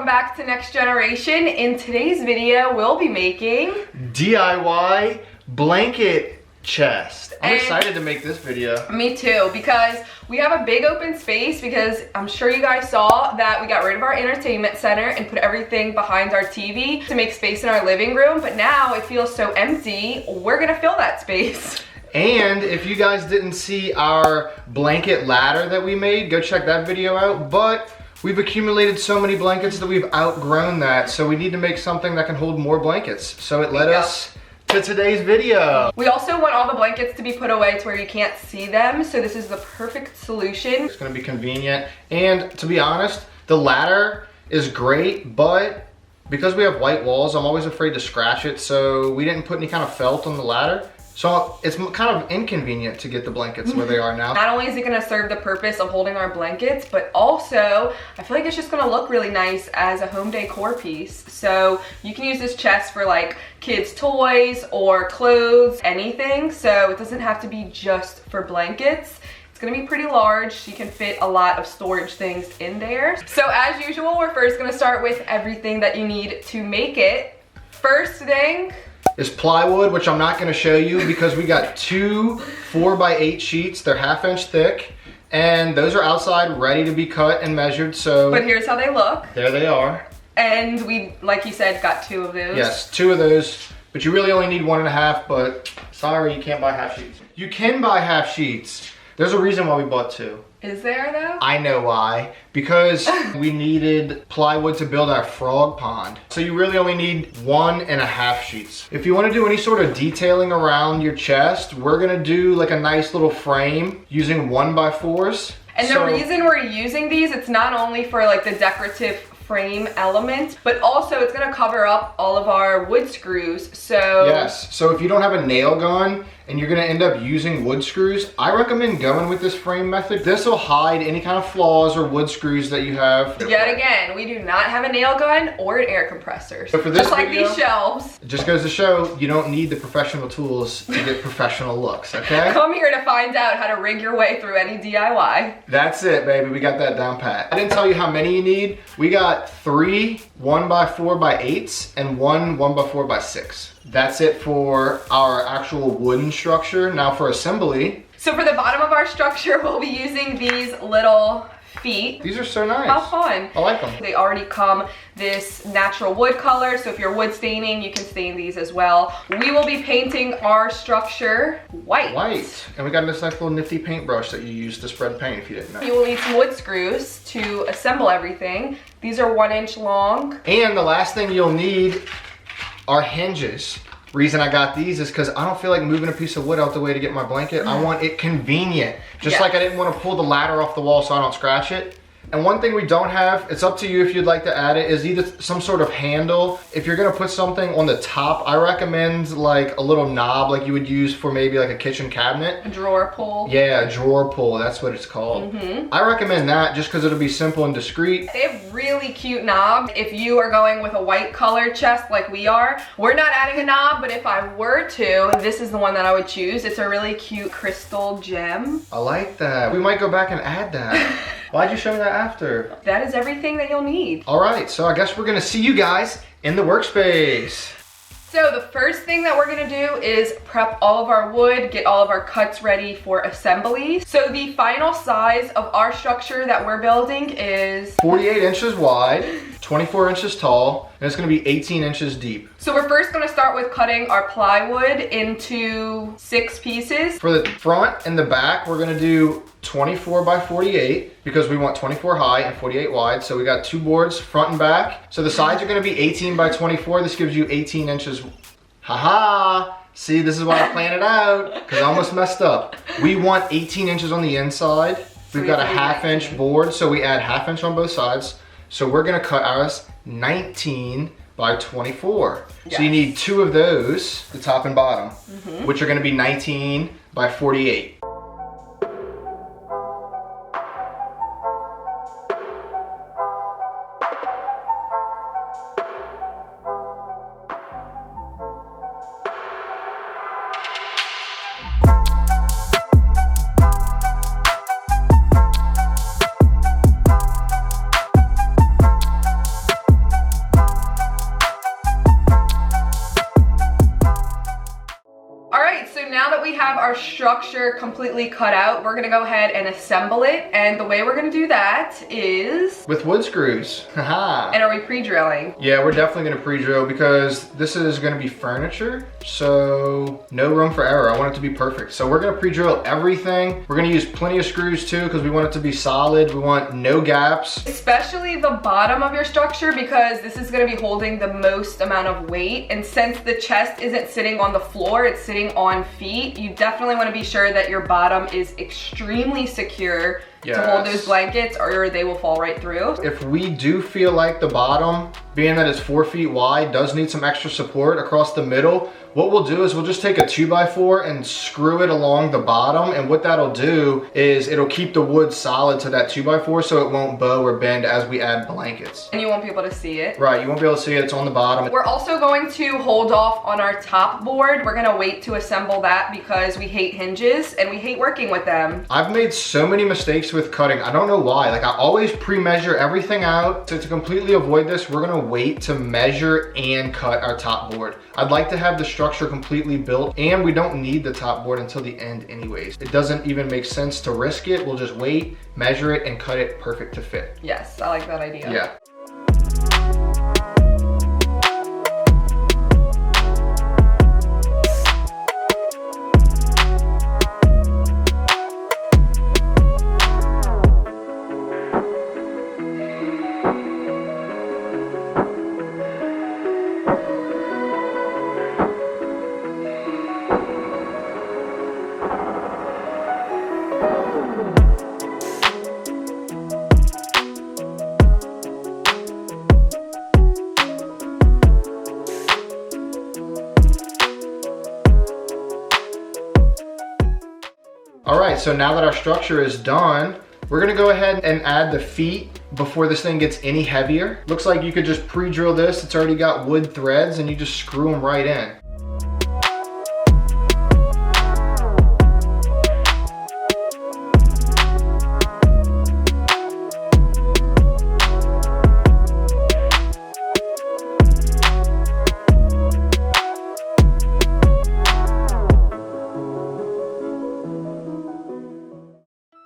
welcome back to Next Generation. In today's video, we'll be making DIY blanket chest. I'm excited to make this video. Me too, because we have a big open space because I'm sure you guys saw that we got rid of our entertainment center and put everything behind our TV to make space in our living room, but now it feels so empty. We're gonna fill that space. And if you guys didn't see our blanket ladder that we made, go check that video out. But we've accumulated so many blankets that we've outgrown that, so we need to make something that can hold more blankets. So it led us to today's video. We also want all the blankets to be put away to where you can't see them, so this is the perfect solution. It's gonna be convenient, and to be honest, the ladder is great, but because we have white walls, I'm always afraid to scratch it, so we didn't put any kind of felt on the ladder. So it's kind of inconvenient to get the blankets where they are now. Not only is it gonna serve the purpose of holding our blankets, but also I feel like it's just gonna look really nice as a home decor piece. So you can use this chest for like kids' toys or clothes, anything. So it doesn't have to be just for blankets. It's gonna be pretty large. So you can fit a lot of storage things in there. So as usual, we're first gonna start with everything that you need to make it. First thing is plywood, which I'm not going to show you because we got two 4x8 sheets. They're 1/2 inch thick, and those are outside ready to be cut and measured. So but here's how they look. There they are. And we, like you said, got two of those. Yes, two of those, but you really only need 1.5, but sorry, you can't buy half sheets. You can buy half sheets. There's a reason why we bought two. Is there though? I know why. Because we needed plywood to build our frog pond. So you really only need 1.5 sheets. If you want to do any sort of detailing around your chest, we're gonna do like a nice little frame using 1x4s. And the reason we're using these, it's not only for like the decorative frame element, but also it's gonna cover up all of our wood screws. So yes, so if you don't have a nail gun and you're gonna end up using wood screws, I recommend going with this frame method. This will hide any kind of flaws or wood screws that you have. Yet again, we do not have a nail gun or an air compressor. So for this just like video, these shelves. It just goes to show you don't need the professional tools to get professional looks, okay? Come here to find out how to rig your way through any DIY. That's it, baby. We got that down pat. I didn't tell you how many you need. We got 3 1x4x8s and 1 1x4x6. That's it for our actual wooden structure. Now for assembly. So for the bottom of our structure, we'll be using these little feet. These are so nice. How fun. I like them. They already come this natural wood color, so if you're wood staining, you can stain these as well. We will be painting our structure white. White. And we got this nice little nifty paintbrush that you use to spread paint if you didn't know. You will need some wood screws to assemble everything. These are 1 inch long. And the last thing you'll need are hinges. Reason I got these is because I don't feel like moving a piece of wood out the way to get my blanket. I want it convenient. Just like I didn't want to pull the ladder off the wall so I don't scratch it. And one thing we don't have, it's up to you if you'd like to add it, is either some sort of handle. If you're gonna put something on the top, I recommend like a little knob like you would use for maybe like a kitchen cabinet. A drawer pull. Yeah, a drawer pull, that's what it's called. I recommend that just because it'll be simple and discreet. They have really cute knobs. If you are going with a white color chest like we are, we're not adding a knob, but if I were to, this is the one that I would choose. It's a really cute crystal gem. I like that. We might go back and add that. Why'd you show me that after? That is everything that you'll need. All right, so I guess we're gonna see you guys in the workspace. So the first thing that we're gonna do is prep all of our wood, get all of our cuts ready for assembly. So the final size of our structure that we're building is 48 inches wide, 24 inches tall, and it's gonna be 18 inches deep. So we're first gonna start with cutting our plywood into 6 pieces. For the front and the back, we're gonna do 24x48 because we want 24 high and 48 wide. So we got 2 boards, front and back. So the sides are gonna be 18x24. This gives you 18 inches. Haha! See, this is why I planned it out, because I almost messed up. We want 18 inches on the inside. We've got a 1/2 inch board, so we add 1/2 inch on both sides. So we're gonna cut ours 19x24. Yes. So you need 2 of those, the top and bottom, which are gonna be 19x48. structure completely cut out, we're gonna go ahead and assemble it. And the way we're gonna do that is with wood screws. Haha. And are we pre-drilling? Yeah, we're definitely gonna pre-drill because this is gonna be furniture, so no room for error. I want it to be perfect. So we're gonna pre-drill everything. We're gonna use plenty of screws too because we want it to be solid. We want no gaps. Especially the bottom of your structure because this is gonna be holding the most amount of weight. And since the chest isn't sitting on the floor, it's sitting on feet, you definitely wanna be sure that your bottom is extremely secure to hold those blankets or they will fall right through. If we do feel like the bottom, being that it's 4 feet wide, does need some extra support across the middle, what we'll do is we'll just take a 2x4 and screw it along the bottom, and what that'll do is it'll keep the wood solid to that 2x4 so it won't bow or bend as we add blankets. And you won't be able to see it. Right, you won't be able to see it, it's on the bottom. We're also going to hold off on our top board. We're gonna wait to assemble that because we hate hinges and we hate working with them. I've made so many mistakes with cutting. I don't know why. Like, I always pre-measure everything out. So to completely avoid this, we're gonna wait to measure and cut our top board. I'd like to have the structure completely built, and we don't need the top board until the end anyways. It doesn't even make sense to risk it. We'll just wait, measure it, and cut it perfect to fit. Yes, I like that idea. Yeah. All right, so now that our structure is done, we're gonna go ahead and add the feet before this thing gets any heavier. Looks like you could just pre-drill this. It's already got wood threads and you just screw them right in.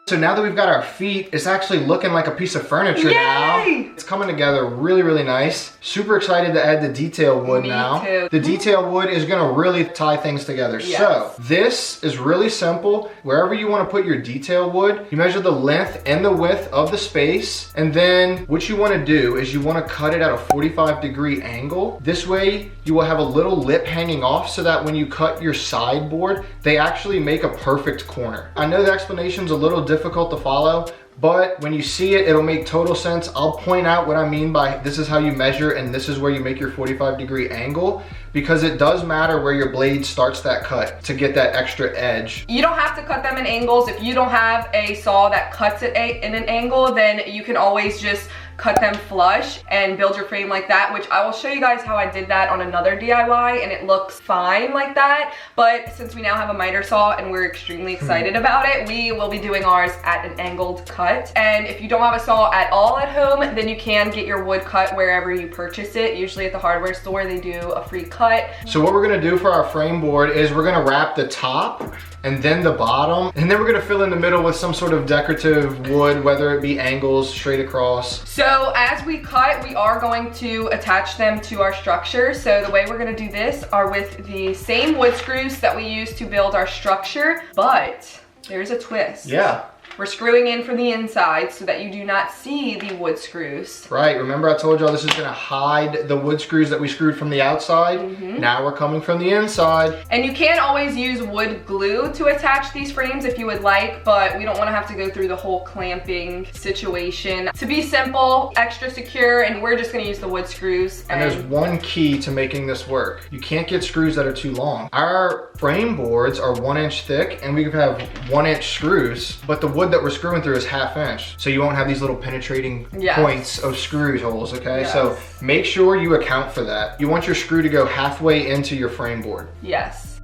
So now that we've got our feet, it's actually looking like a piece of furniture now. It's coming together really, really nice. Super excited to add the detail wood now. Me too. The detail wood is gonna really tie things together. Yes. So this is really simple. Wherever you wanna put your detail wood, you measure the length and the width of the space. And then what you wanna do is you wanna cut it at a 45-degree angle. This way you will have a little lip hanging off so that when you cut your sideboard, they actually make a perfect corner. I know the explanation's a little difficult to follow, but when you see it, it'll make total sense. I'll point out what I mean by this is how you measure and this is where you make your 45-degree angle, because it does matter where your blade starts that cut to get that extra edge. You don't have to cut them in angles. If you don't have a saw that cuts it in an angle, then you can always just cut them flush and build your frame like that, which I will show you guys how I did that on another DIY and it looks fine like that. But since we now have a miter saw and we're extremely excited about it, we will be doing ours at an angled cut. And if you don't have a saw at all at home, then you can get your wood cut wherever you purchase it. Usually at the hardware store, they do a free cut. So what we're gonna do for our frame board is we're gonna wrap the top and then the bottom, and then we're gonna fill in the middle with some sort of decorative wood, whether it be angles, straight across. So as we cut, we are going to attach them to our structure. So the way we're gonna do this are with the same wood screws that we use to build our structure, but there's a twist. Yeah. We're screwing in from the inside so that you do not see the wood screws. Right, remember I told y'all this is gonna hide the wood screws that we screwed from the outside? Now we're coming from the inside. And you can always use wood glue to attach these frames if you would like, but we don't wanna have to go through the whole clamping situation. To be simple, extra secure, and we're just gonna use the wood screws. And there's one key to making this work. You can't get screws that are too long. Our frame boards are 1 inch thick and we can have 1 inch screws, but the wood that we're screwing through is 1/2 inch. So you won't have these little penetrating points of screw holes, okay? Yes. So make sure you account for that. You want your screw to go halfway into your frame board. Yes.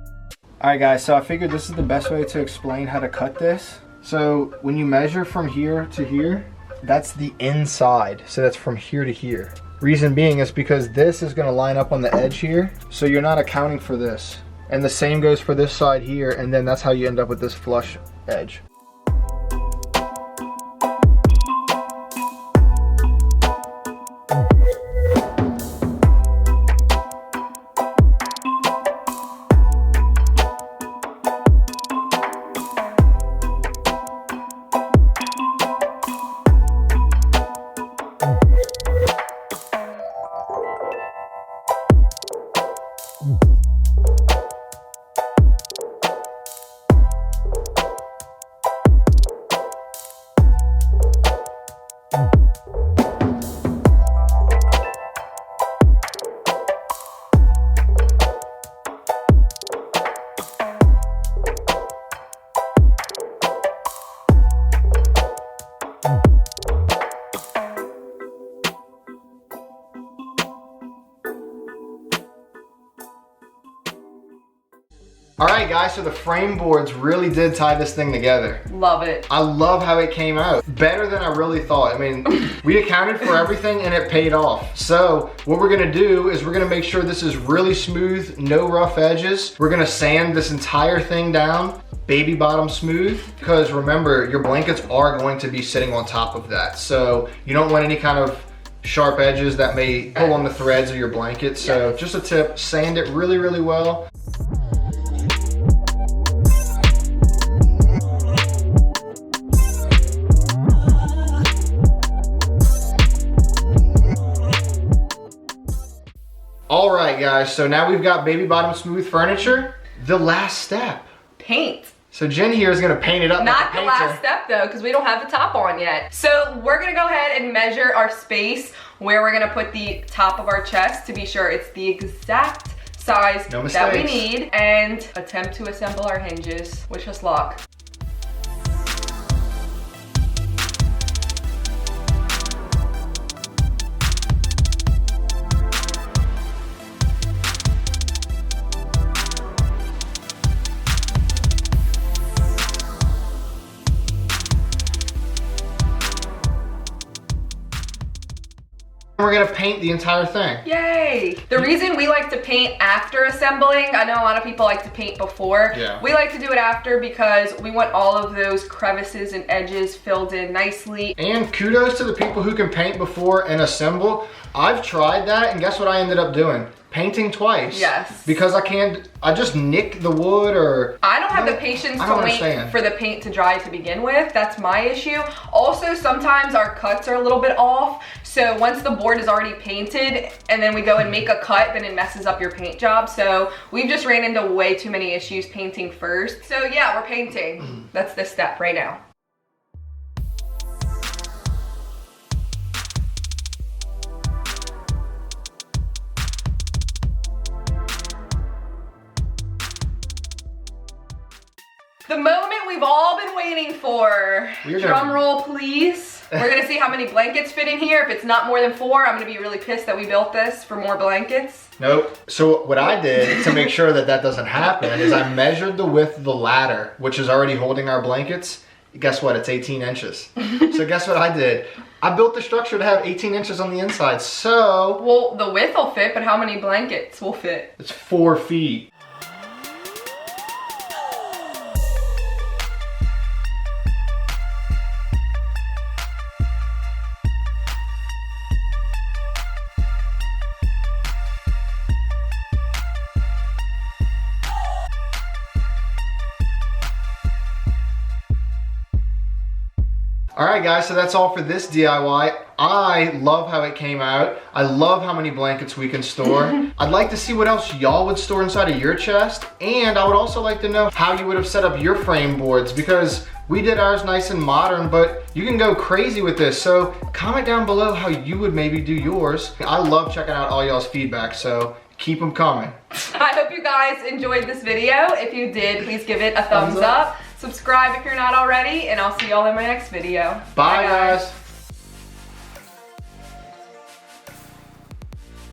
All right guys, so I figured this is the best way to explain how to cut this. So when you measure from here to here, that's the inside. So that's from here to here. Reason being is because this is gonna line up on the edge here. So you're not accounting for this. And the same goes for this side here, and then that's how you end up with this flush edge. All right, guys, so the frame boards really did tie this thing together. Love it. I love how it came out. Better than I really thought. I mean, we accounted for everything and it paid off. So what we're gonna do is we're gonna make sure this is really smooth, no rough edges. We're gonna sand this entire thing down, baby bottom smooth, because remember, your blankets are going to be sitting on top of that. So you don't want any kind of sharp edges that may pull on the threads of your blanket. So just a tip, sand it really, really well. All right, guys, so now we've got baby bottom smooth furniture. The last step. Paint. So Jen here is gonna paint it up. Not the last step though, because we don't have the top on yet. So we're gonna go ahead and measure our space where we're gonna put the top of our chest to be sure it's the exact size that we need, and attempt to assemble our hinges. Wish us luck. We're gonna paint the entire thing. Yay! The reason we like to paint after assembling, I know a lot of people like to paint before. Yeah. We like to do it after because we want all of those crevices and edges filled in nicely. And kudos to the people who can paint before and assemble. I've tried that, and guess what I ended up doing? Painting twice. Yes. Because I just nick the wood, or I don't have the patience to wait for the paint to dry to begin with. That's my issue. Also, sometimes our cuts are a little bit off. So once the board is already painted and then we go and make a cut, then it messes up your paint job. So we've just ran into way too many issues painting first. So yeah, we're painting. That's the step right now. The moment we've all been waiting for. Drum roll, please. We're gonna see how many blankets fit in here. If it's not more than 4, I'm gonna be really pissed that we built this for more blankets. Nope. So what I did to make sure that that doesn't happen is I measured the width of the ladder, which is already holding our blankets. Guess what? It's 18 inches. So guess what I did? I built the structure to have 18 inches on the inside. So. Well, the width will fit, but how many blankets will fit? It's 4 feet. All right, guys, so that's all for this DIY. I love how it came out. I love how many blankets we can store. I'd like to see what else y'all would store inside of your chest. And I would also like to know how you would have set up your frame boards, because we did ours nice and modern, but you can go crazy with this. So comment down below how you would maybe do yours. I love checking out all y'all's feedback, so keep them coming. I hope you guys enjoyed this video. If you did, please give it a thumbs up. Subscribe if you're not already, and I'll see y'all in my next video. Bye guys.